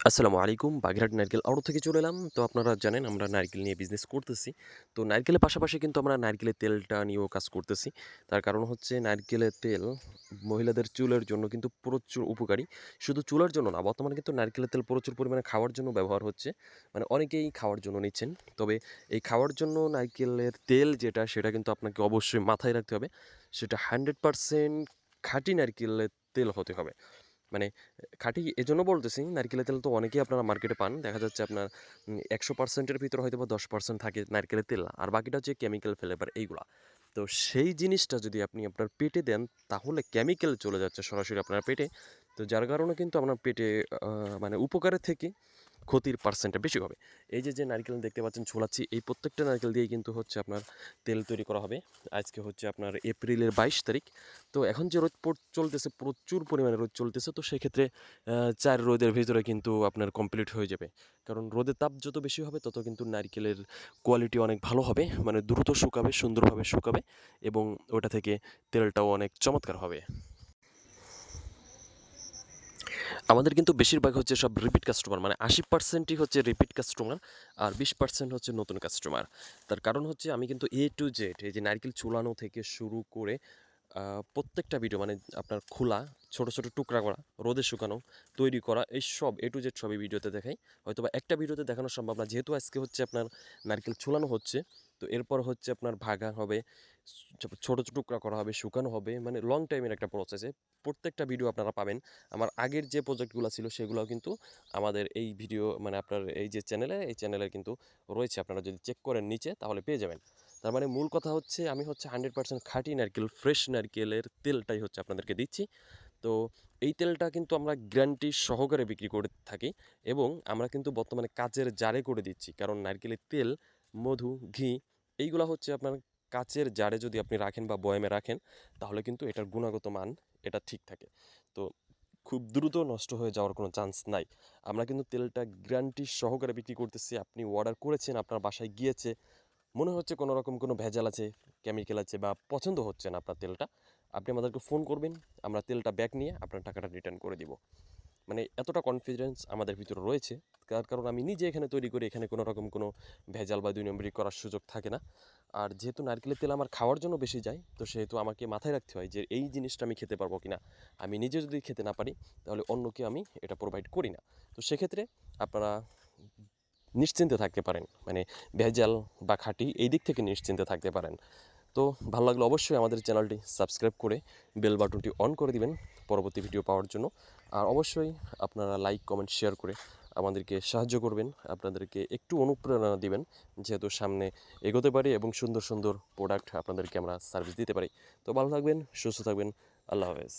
আসসালামু আলাইকুম। বাগেরহাট নারকেল আড়ত থেকে চলে এলাম। তো আপনারা জানেন আমরা নারকেল নিয়ে বিজনেস করতেছি। তো নারকেলের পাশাপাশি কিন্তু আমরা নারকেলের তেলটা নিয়েও কাজ করতেছি। তার কারণ হচ্ছে নারকেলের তেল মহিলাদের চুলের জন্য কিন্তু প্রচুর উপকারী। শুধু চুলের জন্য না, বর্তমানে কিন্তু নারকেলের তেল প্রচুর পরিমাণে খাওয়ার জন্য ব্যবহার হচ্ছে। মানে অনেকেই খাওয়ার জন্য নিচ্ছেন। তবে এই খাওয়ার জন্য নারকেলের তেল যেটা, সেটা কিন্তু আপনাকে অবশ্যই মাথায় রাখতে হবে। সেটা 100% খাঁটি নারকেলের তেল হতে হবে। মানে খাঁটি এজন্য বলতেছি, নারকেলের তেল তো অনেকেই আপনারা মার্কেটে পান। দেখা যাচ্ছে আপনার ১০০% এর ভিতরে হয়তোবা ১০% থাকে নারকেলের তেল। আর বাকিটা হচ্ছে কেমিক্যাল ফ্লেভার এইগুলা। তো সেই জিনিসটা যদি আপনি আপনার পেটে দেন, তাহলে কেমিক্যাল চলে যাচ্ছে সরাসরি আপনার পেটে। তো যার কারণে কিন্তু আপনার পেটে মানে উপকারের থেকে ক্ষতির পার্সেন্টটা বেশি হবে। এই যে নারকেল দেখতে পাচ্ছেন ঝোলাচ্ছি, এই প্রত্যেকটা নারকেল দিয়েই কিন্তু হচ্ছে আপনার তেল তৈরি করা হবে। আজকে হচ্ছে আপনার এপ্রিলের ২২ তারিখ। তো এখন যে রোদ চলতেছে, প্রচুর পরিমাণে রোদ চলতেছে। তো সেক্ষেত্রে ৪ রোদের ভিতরে কিন্তু আপনার কমপ্লিট হয়ে যাবে। কারণ রোদের তাপ যত বেশি হবে, তত কিন্তু নারকেলের কোয়ালিটি অনেক ভালো হবে। মানে দ্রুত শুকাবে, সুন্দরভাবে শুকাবে এবং ওটা থেকে তেলটাও অনেক চমৎকার হবে। আমাদের কিন্তু বেশিরভাগ হচ্ছে সব রিপিট কাস্টমার, মানে ৮০%ই হচ্ছে রিপিট কাস্টমার, আর ২০% হচ্ছে নতুন কাস্টমার। তার কারণ হচ্ছে আমি কিন্তু এ টু জেড, এই যে নারকেল চুলানো থেকে শুরু করে প্রত্যেকটা ভিডিও, মানে আপনার খোলা, ছোট ছোট টুকরা করা, রোদে শুকানো, তৈরি করা, এই সব এ টু জেড সবই ভিডিওতে দেখাই। হয়তোবা একটা ভিডিওতে দেখানো সম্ভব না, যেহেতু আজকে হচ্ছে আপনার নারকেল ছুলানো হচ্ছে। তো এরপর হচ্ছে আপনার ভাগা হবে, ছোট ছোট টুকরা করা হবে, শুকানো হবে, মানে লং টাইমের একটা প্রসেসে প্রত্যেকটা ভিডিও আপনারা পাবেন। আমার আগের যে প্রজেক্টগুলো ছিল সেগুলোও কিন্তু আমাদের এই ভিডিও, মানে আপনার এই যে চ্যানেলে, এই চ্যানেলে কিন্তু রয়েছে। আপনারা যদি চেক করেন নিচে, তাহলে পেয়ে যাবেন। তার মানে মূল কথা হচ্ছে, আমি হচ্ছে 100% খাঁটি নারকেল, ফ্রেশ নারকেলের তেলটাই হচ্ছে আপনাদেরকে দিচ্ছি। তো এই তেলটা কিন্তু আমরা গ্যারান্টি সহকারে বিক্রি করে থাকি এবং আমরা কিন্তু বর্তমানে কাচের জারে করে দিচ্ছি। কারণ নারকেলের তেল, মধু, ঘি এইগুলা হচ্ছে আপনার কাচের জারে যদি আপনি রাখেন বা বয়ামে রাখেন, তাহলে কিন্তু এটার গুণগত মান এটা ঠিক থাকে। তো খুব দ্রুত নষ্ট হয়ে যাওয়ার কোনো চান্স নাই। আমরা কিন্তু তেলটা গ্যারান্টি সহকারে বিক্রি করতেছি। আপনি অর্ডার করেছেন, আপনার বাসায় গিয়েছে, মনে হচ্ছে কোনো রকম কোনো ভেজাল আছে, কেমিক্যাল আছে, বা পছন্দ হচ্ছে না আপনার তেলটা, আপনি আমাদেরকে ফোন করবেন, আমরা তেলটা ব্যাক নিয়ে আপনার টাকাটা রিটার্ন করে দিব। মানে এতটা কনফিডেন্স আমাদের ভিতরে রয়েছে। তার কারণ আমি নিজে এখানে তৈরি করি, এখানে কোনো রকম কোনো ভেজাল বা দুই নম্বরি করার সুযোগ থাকে না। আর যেহেতু নারকেলের তেল আমার খাওয়ার জন্য বেশি যায়, তো সেহেতু আমাকে মাথায় রাখতে হয় যে এই জিনিসটা আমি খেতে পারবো কিনা। আমি নিজে যদি খেতে না পারি, তাহলে অন্যকে আমি এটা প্রোভাইড করি না। তো সেক্ষেত্রে আপনারা নিশ্চিন্তে থাকতে পারেন, মানে ভেজাল বা খাঁটি এই দিক থেকে নিশ্চিন্তে থাকতে পারেন। তো ভালো লাগলে অবশ্যই আমাদের চ্যানেলটি সাবস্ক্রাইব করে বেল বাটনটি অন করে দিবেন পরবর্তী ভিডিও পাওয়ার জন্য। আর অবশ্যই আপনারা লাইক, কমেন্ট, শেয়ার করে আমাদেরকে সাহায্য করবেন, আপনাদেরকে একটু অনুপ্রেরণা দিবেন, যেহেতু সামনে এগোতে পারি এবং সুন্দর সুন্দর প্রোডাক্ট আপনাদেরকে আমরা সার্ভিস দিতে পারি। তো ভালো থাকবেন, সুস্থ থাকবেন। আল্লাহ হাফেজ।